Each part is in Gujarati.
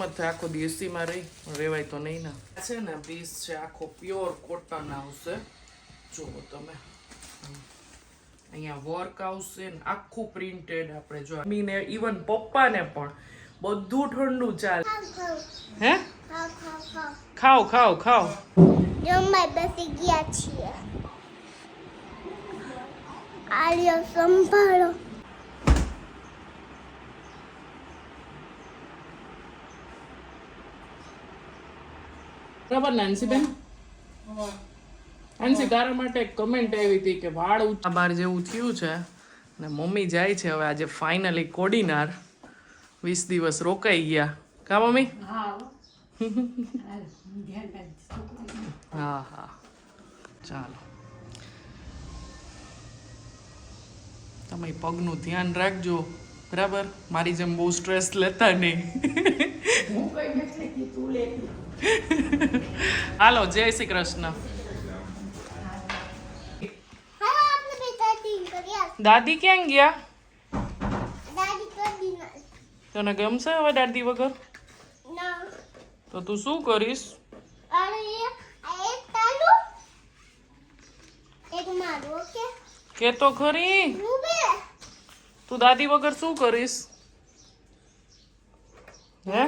આખો દેશીમાં રહી રેવાય તો નહીં ને. છે ને પીસ છે આખો પ્યોર કોટન આવશે. જુઓ તમે અહીંયા વર્ક આવશે ને આખું પ્રિન્ટેડ. આપણે જો મીને ઇવન પપ્પાને પણ બધું ઠંડુ ચાલે. હે ખાઓ ખાઓ ખાઓ. જમવા બેસી ગયા છીએ. આલિયો સંભાળો. બરાબર નાનસીબેન? નાનસી તારા માટે કમેન્ટ આવી હતી કે વાળ ઊંચા બાર જેવું થયું છે ને મમ્મી જાય છે હવે આજે ફાઇનલી કોડીનાર. 20 દિવસ રોકાઈ ગયા કા મમ્મી? હા હા ચાલો. તમે પગનું ધ્યાન રાખજો બરાબર. મારી જેમ બહુ સ્ટ્રેસ લેતા નહીં. હાલો જય શ્રી કૃષ્ણ. દાદી ક્યાં ગયા? તને ગમશે હવે દાદી વગર? તો તું શું કરીશ? કે તો ખરી તું દાદી વગર શું કરીશ? હે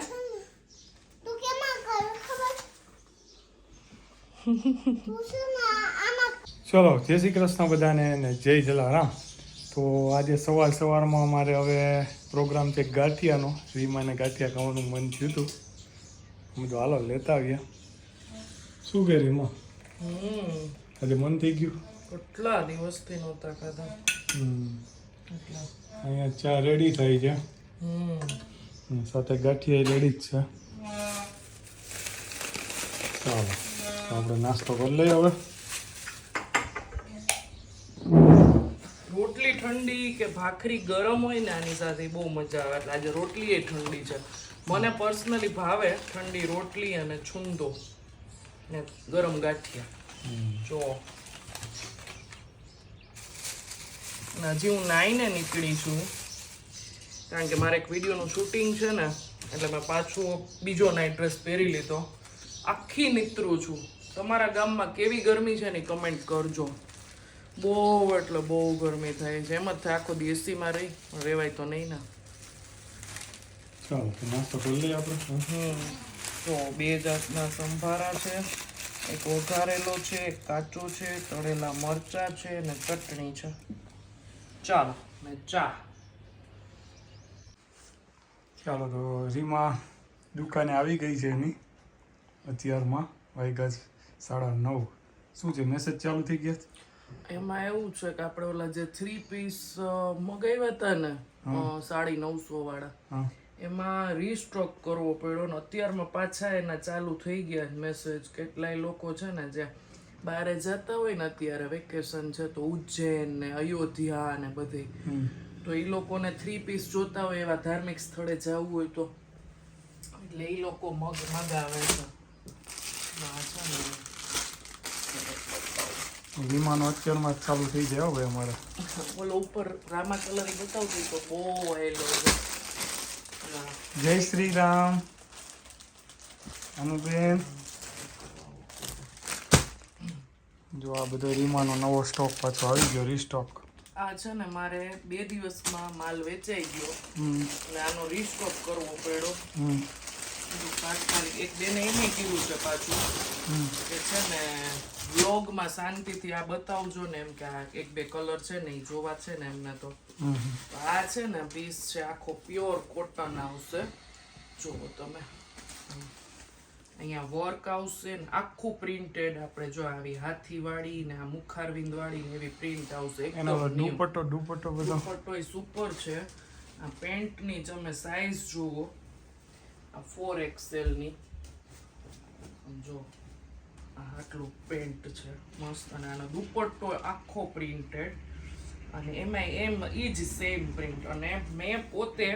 ચલો જય શ્રી કૃષ્ણ બધાને ને જય જલારામ. તો આજે સવારમાં અમારે હવે પ્રોગ્રામ છે ગાંઠિયાનો. રીમાને ગાંઠિયા ખાવાનું મન થયું હતું. અમે તો હાલો લેતા આવ્યા. શું કે રીમા આજે મન થઈ ગયું? કેટલા દિવસથી નહોતા ખાધા. અહીંયા ચા રેડી થઈ છે સાથે ગાંઠિયા રેડી જ છે. ચાલો આપણે નાસ્તો કરી લઈએ હવે. રોટલી ઠંડી કે ભાખરી ગરમ હોય ને આની સાથે બહુ મજા આવે. એટલે આજે રોટલી એ ઠંડી છે. મને પર્સનલી ભાવે ઠંડી રોટલી અને છુંદો ને ગરમ ગાંઠિયા. જો હજી હું નાઈને નીકળી છું કારણ કે મારે એક વિડીયોનું શૂટિંગ છે ને એટલે મેં પાછું બીજો નાઇટ ડ્રેસ પહેરી લીધો. આખી નીતરું છું. તમારા ગામમાં કેવી ગરમી છે ને કમેન્ટ કરજો. બહુ એટલે બહુ ગરમી થાય છે. એમ જ થાય આખો દેશીમાં રહી રેવાય તો નહીં ને. ચાલો તો નાસ્તો કરી લઈએ આપણે. તો 2 જાતના સંભારા છે. એક વઘારેલો છે, એક કાચો છે, તળેલા મરચા છે અને ચટણી છે. ચાલો ને ચા. ચાલો તો રીમા દુકાને આવી ગઈ છે એની. અત્યારમાં વાગ્યા 9:30. શું છે મેસેજ ચાલુ થઈ ગયા? એમાં એવું છે કે આપણે ઓલા જે 3 પીસ મગાવ્યા હતા ને 950 વાળા એમાં રીસ્ટોક કરવો પડ્યો ને અત્યારમાં પાછા એના ચાલુ થઈ ગયા મેસેજ. કેટલાય લોકો છે ને જે બહારે જતા હોય ને અત્યારે વેકેશન છે તો ઉજ્જૈન ને અયોધ્યા ને બધે તો એ લોકોને 3 પીસ જોતા હોય એવા ધાર્મિક સ્થળે જવું હોય તો એટલે એ લોકો મગાવે છે. વિમાનો અત્યારમાં ચાલુ થઈ જાય હવે અમારે. ઓલો ઉપર રામા કલર બતાવતી તો બહુ હેલો. જય શ્રી રામ અનુબેન. જો આ બધો રીમાનો નવો સ્ટોક પાછો આવી ગયો રીસ્ટોક. આ છે ને મારે 2 દિવસમાં માલ વેચાઈ ગયો એટલે આનો રીસ્ટોક કરવો પડ્યો. એક બેને એમ કીધું છે પાછું કે છે ને વ્લોગમાં શાંતિથી આ બતાવજો ને એમ કે આ 1-2 કલર છે ને એ જોવા છે ને એમને. તો આ છે ને પીસ છે આખો પ્યોર કોટન આવશે. જુઓ તમે અહીંયા વર્ક આવશે ને આખું પ્રિન્ટેડ. આપણે જો આવી હાથીવાળી ને આ મુખારવિંદ વાળી ને એવી પ્રિન્ટ આવશે. દુપટ્ટો બધો સુપર છે. આ પેન્ટની તમે સાઈઝ જુઓ. આ 4XL ની જો આટલું પેન્ટ છે મસ્ત. અને આનો દુપટ્ટો આખો પ્રિન્ટેડ અને એમાં ઈ જ સેમ પ્રિન્ટ. અને મેં પોતે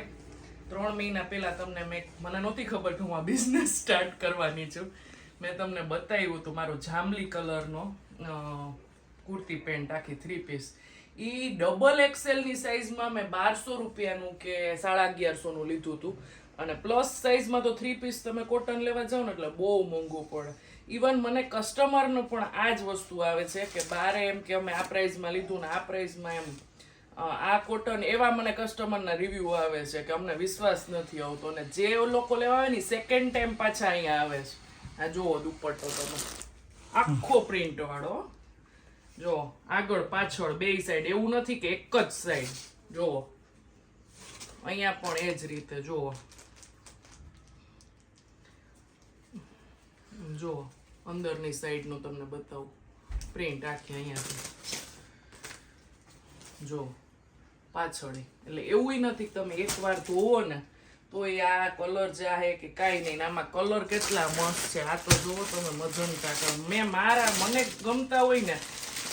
3 મહિના પહેલા તમને મને નહોતી ખબર કે હું આ બિઝનેસ સ્ટાર્ટ કરવાની છું. મેં તમને બતાવ્યું હતું મારો જાંબલી કલરનો કુર્તી પેન્ટ આખી 3 પીસ. ઈ XXL ની સાઈઝમાં મેં 1200 રૂપિયાનું કે 1150 નું લીધું હતું અને પ્લસ સાઇઝમાં તો 3 પીસ તમે કોટન લેવા જાઓ ને એટલે બહુ મોંઘું પડે. ઇવન મને કસ્ટમરનો પણ આ જ વસ્તુ આવે છે કે બારે એમ કે અમે આ પ્રાઇસમાં લીધું ને આ પ્રાઇસમાં એમ આ કોટન, એવા મને કસ્ટમરના રિવ્યુ આવે છે કે અમને વિશ્વાસ નથી આવતો. ને જે લોકો લેવા આવે ને સેકન્ડ ટાઈમ પાછા અહીંયા આવે છે. આ જુઓ દુપટ્ટો તમે આખો પ્રિન્ટ વાળો, જો આગળ પાછળ બે સાઈડ, એવું નથી કે એક જ સાઈડ. જો અહીંયા પણ એ જ રીતે જુઓ, જો અંદરની સાઈડનું તમને બતાવું પ્રિન્ટ આખી અહીંયાથી, જો પાછળ. એટલે એવું નથી તમે એકવાર ધોવો ને તો આ કલર જાહે કે કાંઈ નહીં. આમાં કલર કેટલા મસ્ત છે. આ તો જુઓ તમે મજંટા કલર, મને ગમતા હોય ને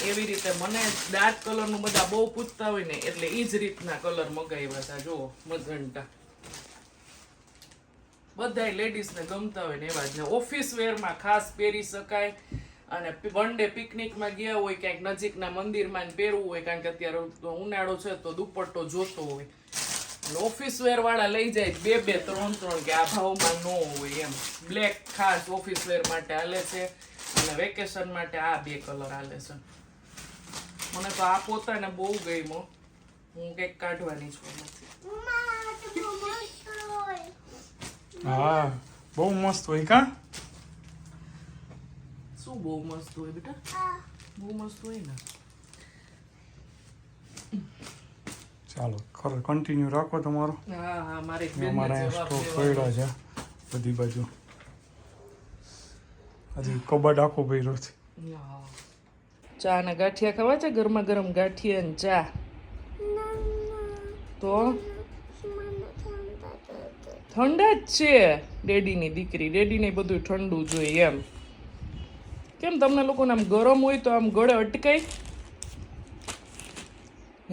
એવી રીતે. મને ડાર્ક કલરનું બધા બહુ પૂછતા હોય ને એટલે એ જ રીતના કલર મગાવ્યા હતા. જુઓ મજંટા, બધા લેડીઝને ગમતા હોય ને એવા જ. ને ઓફિસ વેરમાં ખાસ પહેરી શકાય. અને વન ડે પિકનિકમાં ગયા હોય ક્યાંક નજીકના મંદિરમાં પહેરવું હોય, કારણ કે અત્યારે ઉનાળો છે તો દુપટ્ટો જોતો હોય. ઓફિસ વેર વાળા લઈ જાય 2-2, 3-3 કે આ ભાવમાં ન હોય એમ. બ્લેક ખાસ ઓફિસ વેર માટે હાલે છે અને વેકેશન માટે આ 2 કલર હાલે છે. મને તો આ પોતાને બહુ ગમ્યો. હું કંઈક કાઢવાની છું. હા બહુ મસ્ત હોય કા. શું બહુ મસ્ત હોય બેટા? બહુ મસ્ત હોય ને. ચાલો ખરો કન્ટિન્યુ રાખો તમારો. હા મારે અમારા સ્ટોક પડ્યો છે બધી બાજુ. હજી કબાડ આખો ભર્યો છે. ચા ને ગાંઠિયા ખાવા છે? ગરમા ગરમ ગાંઠિયા ને ચા. તો ઠંડા જ છે. ડેડીની દીકરી, ડેડીને બધું ઠંડુ જોઈએ એમ. કેમ તમને લોકોને આમ ગરમ હોય તો આમ ગળે અટકાય?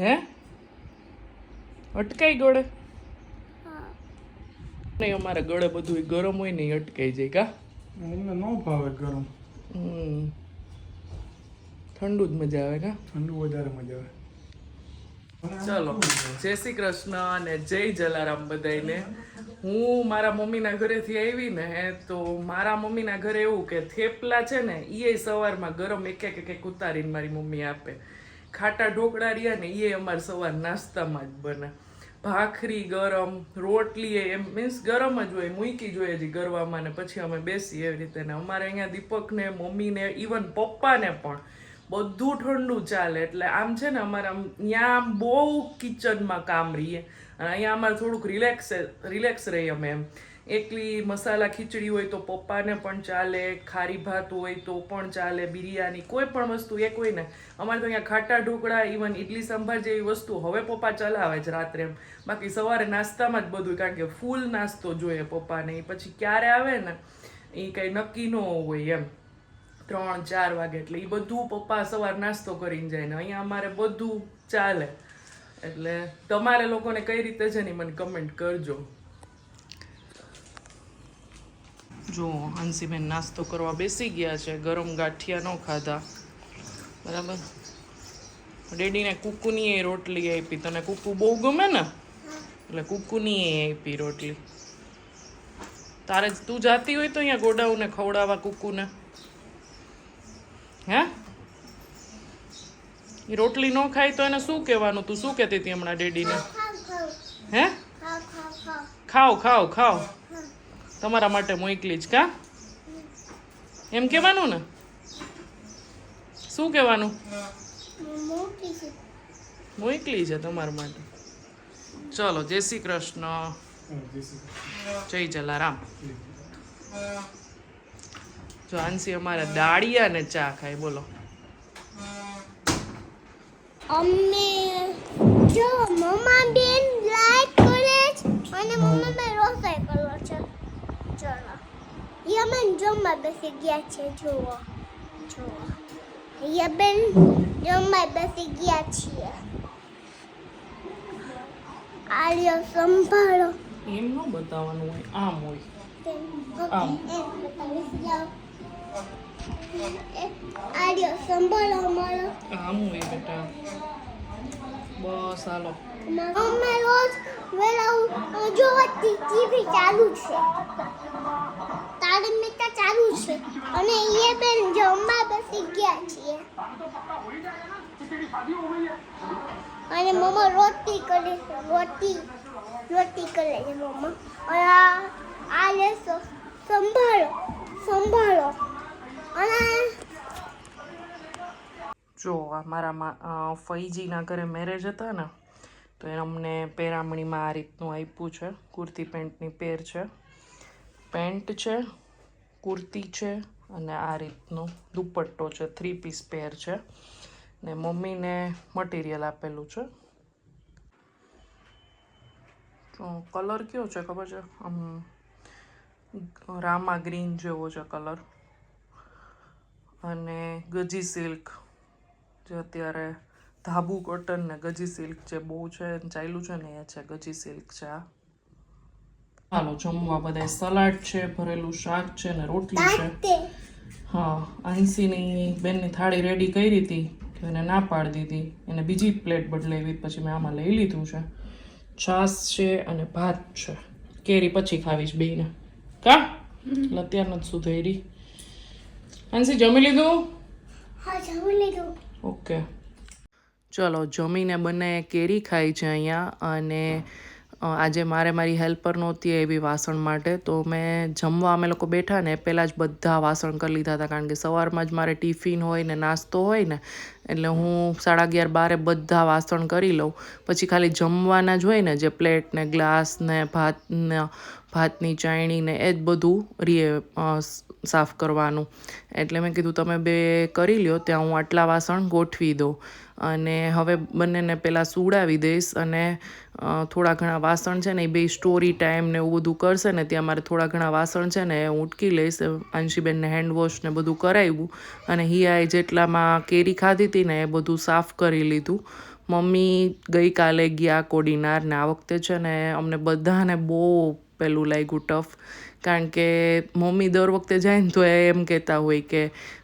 હે અટકાય ગળે? નહીં અમારે ગળે બધું ગરમ હોય ને અટકાઈ જાય કા. એમને ન ભાવે ગરમ, ઠંડુ જ મજા આવે કા. ઠંડુ વધારે મજા આવે. ચલો જય શ્રી કૃષ્ણ અને જય જલારામ બધાને. હું મારા મમ્મીના ઘરેથી આવી ને તો મારા મમ્મીના ઘરે એવું કે થેપલા છે ને એ સવારમાં ગરમ એક ઉતારીને મારી મમ્મી આપે. ખાટા ઢોકળા રહ્યા ને એ અમારે સવાર નાસ્તામાં જ બને. ભાખરી ગરમ, રોટલી એમ મીન્સ ગરમ જ હોય, મૂકી જોઈએ હજી ગરવામાં ને પછી અમે બેસી એવી રીતે. ને અમારે અહીંયા દીપકને, મમ્મીને, ઇવન પપ્પાને પણ બધું ઠંડુ ચાલે. એટલે આમ છે ને અમારે આમ ત્યાં આમ બહુ કિચનમાં કામ રહીએ અને અહીંયા અમારે થોડુંક રિલેક્સ રહીએ અમે એમ. એકલી મસાલા ખીચડી હોય તો પપ્પાને પણ ચાલે, ખારી ભાત હોય તો પણ ચાલે, બિરયાની કોઈ પણ વસ્તુ એક હોય ને. અમારે તો અહીંયા ખાટા ઢોકળા, ઇવન ઇડલી સંભાર જેવી વસ્તુ હવે પપ્પા ચલાવે છે રાત્રે એમ. બાકી સવારે નાસ્તામાં જ બધું, કારણ કે ફૂલ નાસ્તો જોઈએ પપ્પાને. એ પછી ક્યારે આવે ને એ કંઈ નક્કી ન હોય એમ. 3-4 વાગે એટલે એ બધું પપ્પા સવાર નાસ્તો કરીને જાય ને અહીંયા અમારે બધું ચાલે. એટલે તમારે લોકોને કઈ રીતે છે ને મને કમેન્ટ કરજો. જો હંસીબેન નાસ્તો કરવા બેસી ગયા છે. ગરમ ગાંઠિયા ન ખાધા બરાબર. ડેડીને કુકુની રોટલી આપી. તને કુકુ બહુ ગમે ને એટલે કુકુની આપી રોટલી. તારે તું જાતી હોય તો અહીંયા ગોડાઉને ખવડાવવા કુકુને. હે એ રોટલી ન ખાય તો એને શું કહેવાનું? તું શું કહેતી હતી હમણાં ડેડીને? હે ખાવ તમારા માટે મોકલી જ કા એમ કહેવાનું ને? શું કહેવાનું? મોકલી છે તમારા માટે. ચલો જય શ્રી કૃષ્ણ, જય જલારામ. જો આંસી અમારે દાળિયા ને ચા ખાય. બોલો અમે જો મમ્મા બેન લાઈટ કરે છે અને મમ્મા બેન રસોઈ કરે છે. ચલો એ અમે જમવા બેસી ગયા છે. જુઓ એ બેન જમવા બેસી ગયા છીએ. આલિયા સંભાળો. એમ ન બતાવવાનું હોય, આમ હોય. આમ આલિયા સંભાળો અમારો. આમ હોય બેટા. બસ હાલો અમે રોજ વેલા જોવાથી ટીવી ચાલુ છે, તારક મહેતા ચાલુ છે, અને એ બેન જમવા બેસી ગયા છીએ, અને મમ્મા રોટી કરે છે, રોટી કરે છે મમ્મા. અને આ લેસો સંભાળો અને જો આ મારા ફઈજીના ઘરે મેરેજ હતા ને, તો એ અમને પેરામણીમાં આ રીતનું આપ્યું છે. કુર્તી પેન્ટની પેર છે, પેન્ટ છે, કુર્તી છે, અને આ રીતનું દુપટ્ટો છે. 3 પીસ પેર છે, ને મમ્મીને મટીરિયલ આપેલું છે. કલર કયો છે ખબર છે? આમ રામા ગ્રીન જેવો છે કલર. અને ગજી સિલ્ક, જે અત્યારે ધાબુ કોટન ને ગજી સિલ્ક જે બહુ છે ચાલ્યું છે ને, એ છે ગજી સિલ્ક છે આ. હાલો જમવા બધા સલાડ છે, ભરેલું શાક છે ને રોટલી છે. હા, આંસીની બેનની થાળી રેડી કરી હતી, તો એને ના પાડી દીધી, એને બીજી પ્લેટ બદલાવી, પછી મેં આમાં લઈ લીધું છે. છાશ છે અને ભાત છે. કેરી પછી ખાવીશ બેયને, કા અત્યાર નથી સુધરી. આંસી જમી લીધું? હા, જમી લીધું. ઓકે, ચલો જમીને બંને કેરી ખાઈ છે અહીંયા. અને આજે મારી હેલ્પર નહોતી એવી વાસણ માટે, તો મેં જમવા અમે લોકો બેઠા ને પહેલાં જ બધા વાસણ કરી લીધા હતા, કારણ કે સવારમાં જ મારે ટિફિન હોય ને નાસ્તો હોય ને, એટલે હું 11:30 બધા વાસણ કરી લઉં. પછી ખાલી જમવાના જ હોય ને, જે પ્લેટ ને ગ્લાસ ને ભાતની ચાયણી ને એ જ બધું સાફ કરવાનું. એટલે મેં કીધું તમે બે કરી લ્યો, ત્યાં હું આટલા વાસણ ગોઠવી દઉં. અને હવે બંનેને પહેલાં સુવડાવી દઈશ, અને થોડા ઘણા વાસણ છે ને એ બે સ્ટોરી ટાઈમ ને એવું બધું કરશે ને, ત્યાં મારે થોડા ઘણા વાસણ છે ને એ હું ઉટકી લઈશ. આંશીબેનને હેન્ડવોશ ને બધું કરાવ્યું, અને હિયાએ જેટલામાં કેરી ખાધી હતી ને એ બધું સાફ કરી લીધું. મમ્મી ગઈકાલે ગયા કોડીનાર, ને આ વખતે છે ને અમને બધાને બહુ પેલું લાગ્યું ટફ, કારણ કે મમ્મી દર વખતે જાય ને તો એમ કહેતા હોય કે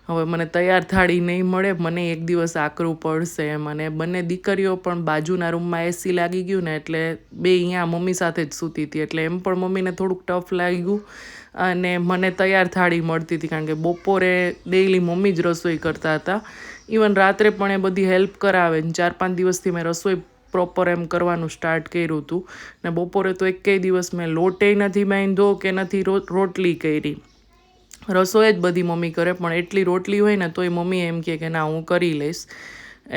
હવે મને તૈયાર થાળી નહીં મળે, મને એક દિવસ આકરું પડશે એમ. અને બંને દીકરીઓ પણ બાજુના રૂમમાં એસી લાગી ગયું ને, એટલે બે અહીંયા મમ્મી સાથે જ સૂતી હતી, એટલે એમ પણ મમ્મીને થોડુંક ટફ લાગ્યું. અને મને તૈયાર થાળી મળતી હતી, કારણ કે બપોરે ડેઈલી મમ્મી જ રસોઈ કરતા હતા. ઇવન રાત્રે પણ એ બધી હેલ્પ કરાવે. 4-5 દિવસથી મેં રસોઈ પ્રોપર એમ કરવાનું સ્ટાર્ટ કર્યું હતું. ને બપોરે તો એકેય દિવસ મેં લોટે નથી બાંધ્યો કે નથી રોટલી કરી. રસોઈ જ બધી મમ્મી કરે, પણ એટલી રોટલી હોય ને તોય મમ્મી એમ કે ના હું કરી લઈશ.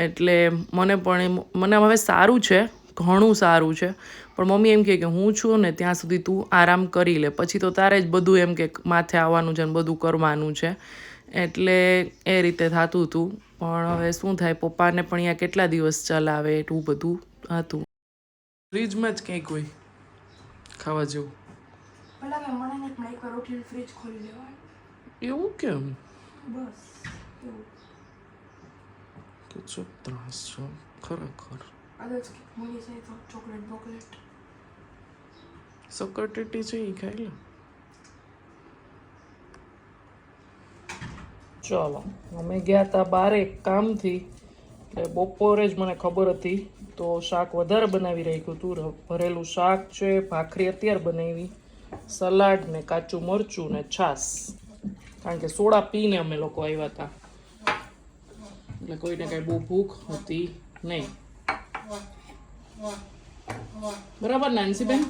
એટલે મને હવે સારું છે, ઘણું સારું છે. પણ મમ્મી એમ કે હું છું ને ત્યાં સુધી તું આરામ કરી લે, પછી તો તારે જ બધું એમ કે માથે આવવાનું છે ને બધું કરવાનું છે. એટલે એ રીતે થતું હતું. પણ હવે શું થાય, પપ્પાને પણ અહીંયા કેટલા દિવસ ચલાવે, એટલું બધું હતું. ફ્રીજમાં જ કંઈક હોય ખાવા જેવું. એવું કેમ? કેટલો ત્રાસ છે ખરેખર. સકરટેટી છે એ ખાઈ લે. ચલો અમે ગયા હતા બારે કામથી, એટલે બપોરે જ મને ખબર હતી, તો શાક વધારે બનાવી રાખ્યું હતું. ભરેલું શાક છે, ભાખરી અત્યારે બનાવી, સલાડ ને કાચું મરચું ને છાશ, કારણ કે સોડા પીને અમે લોકો આવ્યા હતા, એટલે કોઈને કઈ બહુ ભૂખ હતી નહીં. બરાબર ને આંસીબેન?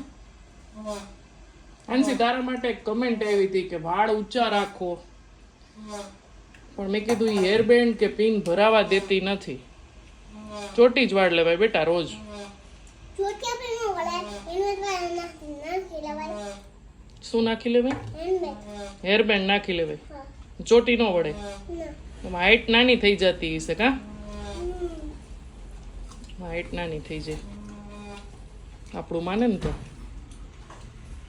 આંસી, તારા માટે એક કમેન્ટ આવી હતી કે વાળ ઊંચા રાખો, પણ મેં કીધું એ હેરબેન્ડ કે પિન ભરાવા દેતી નથી. ચોટી જ વાળ લેવાય બેટા રોજ. શું નાખી લેવાય? હેરબેન્ડ નાખી લેવાય, ચોટી ન વળે. એમાં હાઈટ નાની થઈ જતી હશે કા? હાઈટ નાની થઈ જાય આપણું માને ને તો.